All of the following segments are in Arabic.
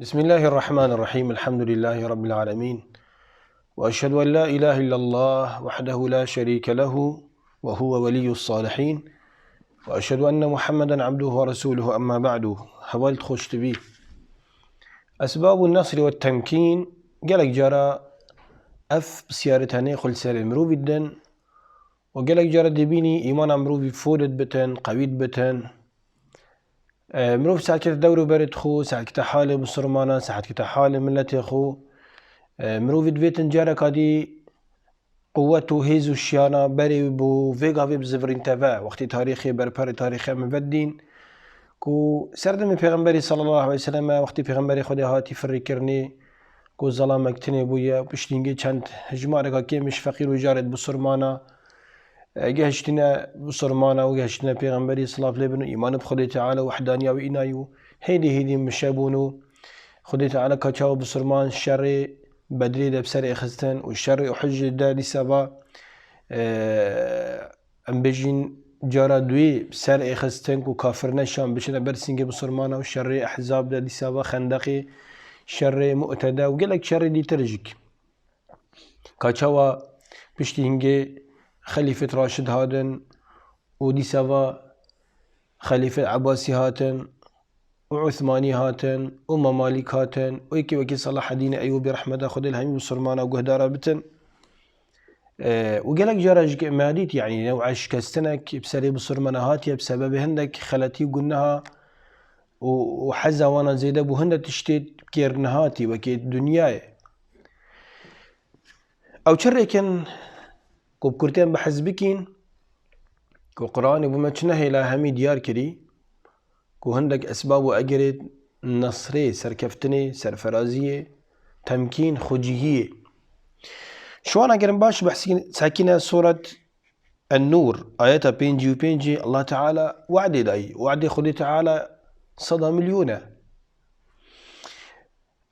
بسم الله الرحمن الرحيم. الحمد لله رب العالمين، وأشهد أن لا إله إلا الله وحده لا شريك له وهو ولي الصالحين، وأشهد أن محمدا عبده ورسوله. أما بعد، حوالت خوش تبي أسباب النصر والتمكين قالك جرى بسيارتاني خل سالي مروف الدن، وقالك جرى دبيني إيمان مروف فودت بتن قويت بتن مروف ساعة كتا دورو برد خو ساعة كتا حالي بصرمانا ساعة كتا حالي ملتي خو مروف دبيتن جارة كادي قوته هيزو الشيانا بري بو فيغا في بزفرين تفا وقت تاريخي بربار تاريخي مفدين كو سردم پیغمبري صلى الله عليه وسلم وقت پیغمبري خودي هاتي فري كرني كو ظلام اكتني بويا بشتينجي چند هجماركا كيمش فقير وجارت بصرمانا جهشتنا بصرمانا وجهشتنا پیغمبري صلى الله عليه وسلم إيمان بخدي تعالى وحدانيا وإنايو هيدي مشابونو خدي تعالى كاچاو بصرمان الشر بدري ده بسر اخستن والشر وحج ده لسبا ام بجين جارا دوي بسر اخستن كو كافر نشان بشنا برسنجي بصرمانا والشر احزاب ده لسبا خندقي شر مؤتدا وقالك شر دي ترجك كاچاوا بشتينجي خليفة راشد هادن ودي سوا خليفة عباسي هاتن وعثماني هاتن وممالك هاتن وكي صلاح الدين أيوبي رحمة خد الهمي بصرمانة وقهدارة بتن وقالك جارج ماديت يعني نوع شكستنك بسري بصرمانة هاتيا بسبب هندك خلتي وقلناها وحزا وانا زيدا بوهند تشتيت كيرنهاتي وكي الدنيا او شركن كوب كرتين بحزبكين كو قرآن بمجنه الى همي ديار كري كو هندك اسباب واجرد نصري سركفتني سرفرازية تمكين خجيهية شو انا قرن باش بحسين ساكنة سورة النور آياتها بينجي وبينجي الله تعالى وعدي داي وعدي خدي تعالى صدى مليونة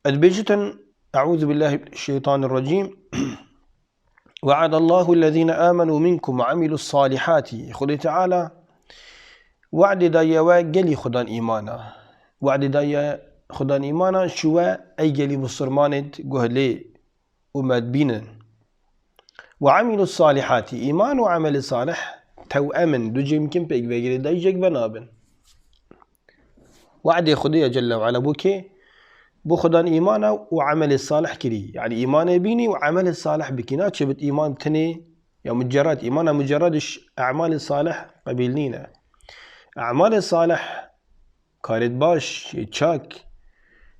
البيجة أعوذ بالله من الشيطان الرجيم وعد الله الذين آمنوا منكم وعملوا الصالحات خدي تعالى وعد دايا وقلي خدان إيمانا وعد دايا خدان إيمانا شوى أي قلي بصرمانت قهلي وماد بينا وعملوا الصالحات إيمان وعمل صالح تو أمن دوجي يمكن بيك بيقلي دايجك بنابن وعد خدي جل وعلا بوكي بو خدان إيمانا وعمل الصالح كري يعني إيمان بيني وعمل الصالح بكينات شبت إيمان تني يا مجرد إيمانا مجردش أعمال الصالح قبيلنينا أعمال الصالح كارد باش يتشاك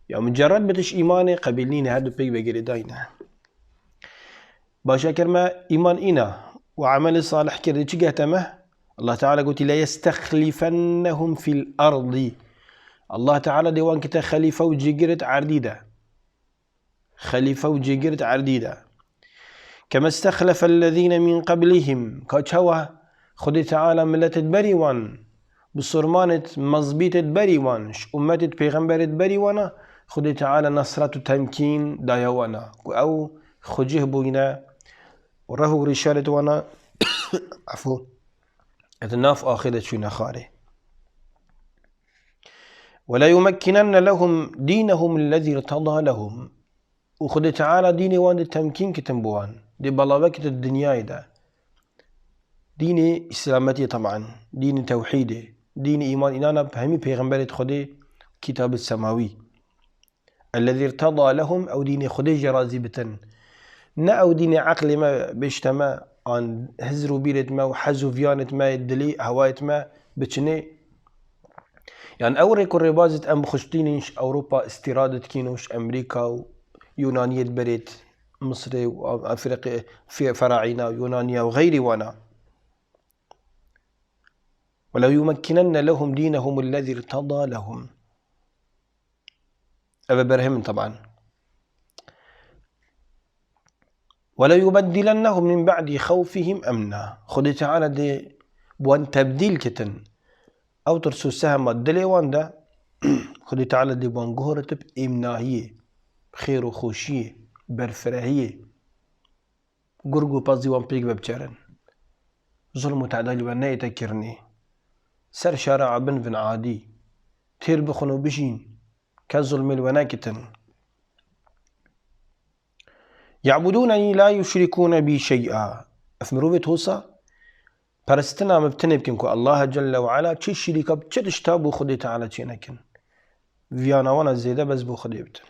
يا مجرد بتش إيماني قبيلنينا هادو بيك بيقري داينا باشا كرما إيمان إنا وعمل الصالح كري تشيقهتمه الله تعالى قلت لا يستخلفنهم في الأرض الله تعالى ديوان كتا خليفة وجيقرت عرديدة خليفة وجيقرت عرديدة كما استخلف الذين من قبلهم كاتشوا خدي تعالى ملت بريوان بصرمانة مزبيت بريوان أمة بيغمبرت بريوانا خدي تعالى نصرة تمكين دايوانا أو خجيه بوينا وره رشالة وانا عفو اتناف آخذة شونا خاري ولا يمكنن لهم دينهم الذي ارتضى لهم وخد تعالى ديني وان التمكين كتنبوان دي بلاوكة الدنيا دا ديني إسلامتي طبعا ديني توحيدي ديني إيمان إنانا بهمي بيغمبرت خدي كتاب السماوي الذي ارتضى لهم أو ديني خدي جرازي بتن نا أو ديني عقل ما بيشتما عن هزرو بيرت ما وحزو فيانت ما الدلي هوايت ما بتشني يعني أوري كوريبازت أم بخشتينش أوروبا استيرادة كينوش أمريكا ويونانية بريت مصري وأفريقيا في فراعنة ويونانيا وغيري وانا ولو يمكنن لهم دينهم الذي ارتضى لهم أبا برهم طبعا ولا يبدلنهم من بعد خوفهم أمنا خذ تعالى دي بوان تبديل كتن أو ترسو سهم الدلي وان دا خذ تعالى دي بوان قهرة بإمناهية بخير وخوشية برفرهية قرقو بازي وان بيك ببجرن ظلم وتعدالي وانا يتكرني سر شارع بن عادي تير بخنو بجين كظلم الوناكتن يعبدونني لا يشركون بي شيئا أفمرو بتوصى پرستنا مبتني بكن كو الله جل وعلا چه شريكا بچه دشتا بو خودي تعالى چه نكن فيانوانا زيادة بس بو خودي بتن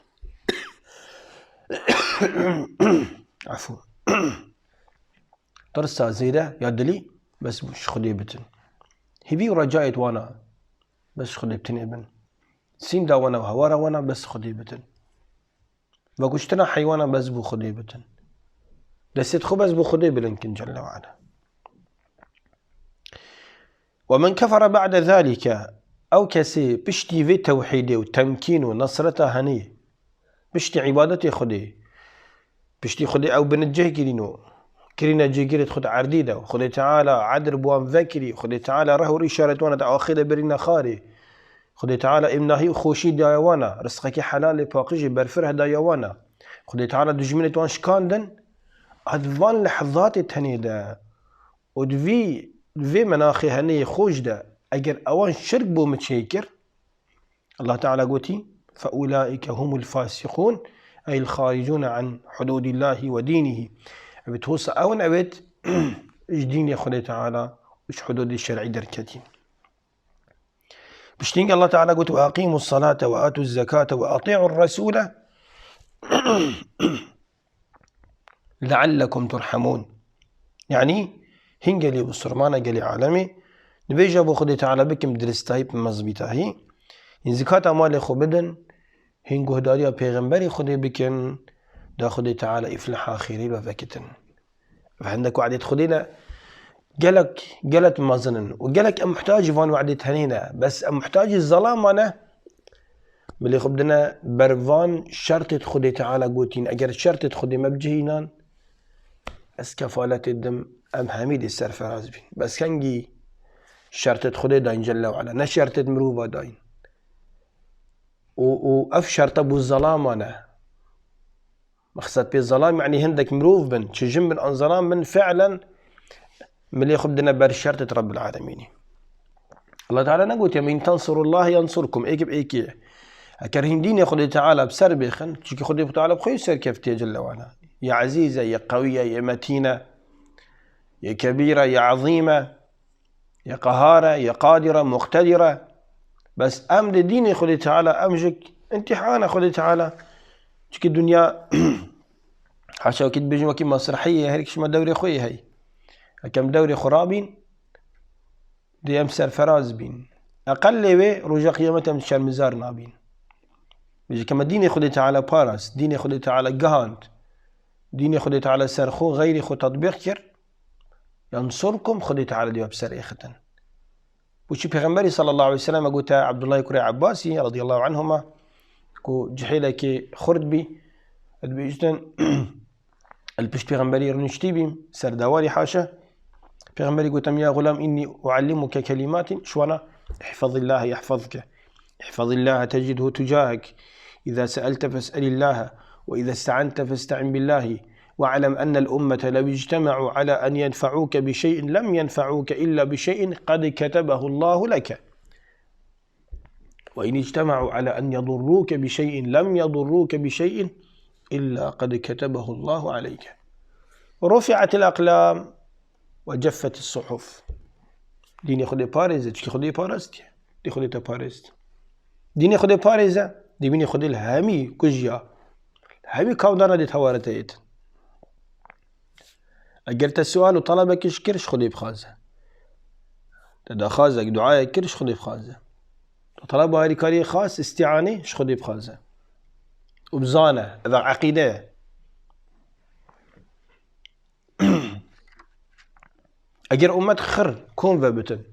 عفو ترسا زيادة يادلي بس بوش خودي بتن هبي ورجايت وانا بس خودي بتن ابن سين دا وانا وهوارا وانا بس خودي بتن وقشتنا حيوانا بس بو خودي بتن دسيت خو بس بو خودي بلنكن جل وعلا ومن كفر بعد ذلك أو كسي بشتي في توحيدي وتمكين ونصرته هني بشتي عبادتي خدي بشتي خدي أو بنجه كرينو كرينا جيجيرت خد عرديدة وخدي تعالى عدر بوان ذكري خدي تعالى رهو ريشارة وانا تأخذ برينا خاري خدي تعالى إمناهي وخوشي دايوانا رزقك حلال باقيجي برفره دايوانا خدي تعالى دجمنة وان شكاندن أدوان لحظات تهنيدا ودفي مناخي هني خوش دا اگر اوان شرك بو متشيكر الله تعالى قوتي فأولئك هم الفاسقون أي الخارجون عن حدود الله ودينه بتوصى أون أبد إيش دين يا خدي تعالى وإيش حدود الشرع دركتين بشتين الله تعالى قلت وأقيموا الصلاة وآتوا الزكاة وأطيعوا الرسول لعلكم ترحمون يعني هنجلي بسرمانة جلي عالمي نبيجا بو خدي تعالى بكم درستاهي بمزبيتاهي إن زكاة أموال خو بدن هنجو هداريا بيغمبري خدي بكن دا خدي تعالى إفلح آخيري وفكتن فعندك وعدت خدينا قالت مازنن وقالك أم محتاج فان وعدت هنينا بس أم محتاج الظلام أنا بلي خبدنا برفان شرطة خدي تعالى قوتين أجر شرطة خدي مبجهينان بس كفالة الدم أم حميد السرفراز بين بس كنجي شرطة خدي داين جل وعلا نشرطة مروبة داين وأف شرطة بو الظلام أنا مقصد بي الظلام يعني هندك مروف بن تشجم من أن ظلام من فعلا ملي خبدنا بر شرطة رب العالمين الله تعالى نقول يمين تنصروا الله ينصركم ايك بايكي كرهين دين يا خدي تعالى بسر بيخن تشكي خدي تعالى بخير سر كفتي جل وعلا يا عزيزة يا قوية يا متينة يا كبيرة يا عظيمة يا قهارة يا قادرة مقتدرة بس أمد دين خدي تعالى أمجك امتحان خدي تعالى تشكي الدنيا حاشا وكيد بيجي وكي مسرحية هيك شما دوري خوي هي كم دوري خرابين دي أمسر فراز بين أقل وي رجا قيامة من شرمزار نابين بيجي كما دين خدي تعالى باراس دين خدي تعالى جهاند دين خدي تعالى سرخو غيري خو تطبيق كر ينصركم خدي تعالى دي بسر إختن وشي پیغمبري صلى الله عليه وسلم قلت عبد الله كري عباسي رضي الله عنهما كو جحيلك خرد بي البيجتن البشت پیغمبري رنشتي بي سردواري حاشا پیغمبري قلت يا غلام إني أعلمك كلمات شوانا احفظ الله يحفظك احفظ الله تجده تجاهك إذا سألت فاسأل الله وإذا استعنت فاستعن بالله واعلم أن الأمة لو اجتمعوا على أن ينفعوك بشيء لم ينفعوك إلا بشيء قد كتبه الله لك وإن اجتمعوا على أن يضروك بشيء لم يضروك بشيء إلا قد كتبه الله عليك رفعت الأقلام وجفت الصحف ديني خدي باريزة كي خدي بارست دي خدي تبارست ديني خدي باريزة دي بيني خدي الهامي كجيا الهامي كاودانا دي توارتيت أجرت السؤال وطلبك كرش خدي بخازة تدا خازك دعاء كرش خدي بخازة طلب هاي كاري خاص استعاني ش خدي بخازة وبزانة إذا عقيدة أجر أمت خر كون فبتن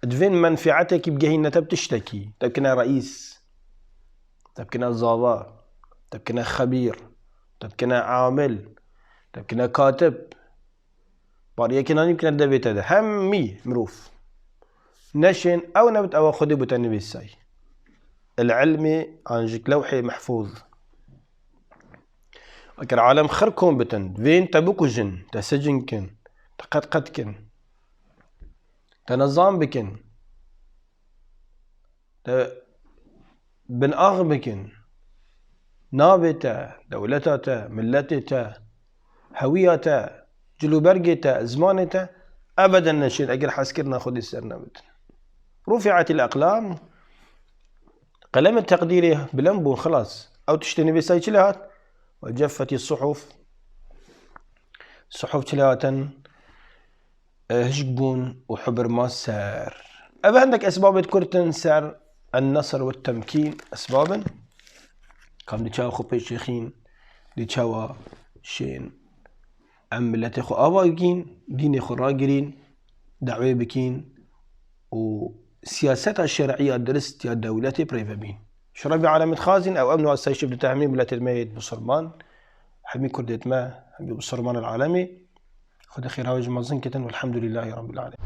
دفين منفعتك بجهينة تبتشتكي تبكنا رئيس تبكنا زوار تبكنا خبير تبكنا عامل تبكنا كاتب باريا كنا يمكن الدبيت هذا همي مروف نشن أو نبت أو خدي بتنبي الساي العلمي عنجك لوحي محفوظ أكر عالم خر كون بتن فين تبوكو جن تسجنكن تقدقدكن تنظام بكن بن آغ بكن نابتا دولتاتا ملتتا هويتا جلوبرجتا زمانتا أبدا نشين أجر حسكرنا خذ السرنا بتن. رفعت الأقلام قلم التقدير بلنبو خلاص أو تشتني بسايشلات وجفت الصحف صحف تلاتا هشبون وحبر ما سار. أبا عندك أسباب كرتن سار النصر والتمكين أسبابا كم ديشاو خبي الشيخين ديشاو شين عملتي خو أواجين ديني خو راجرين دعوة بكين وسياستها الشرعية درست يا دولتي بريفابين شربي على متخازن أو أمن وأسيشف لتهميم بلا ترمية بصرمان حمي كردت ما حمي بصرمان العالمي خذ خير هاوج مازن كتن والحمد لله رب العالمين.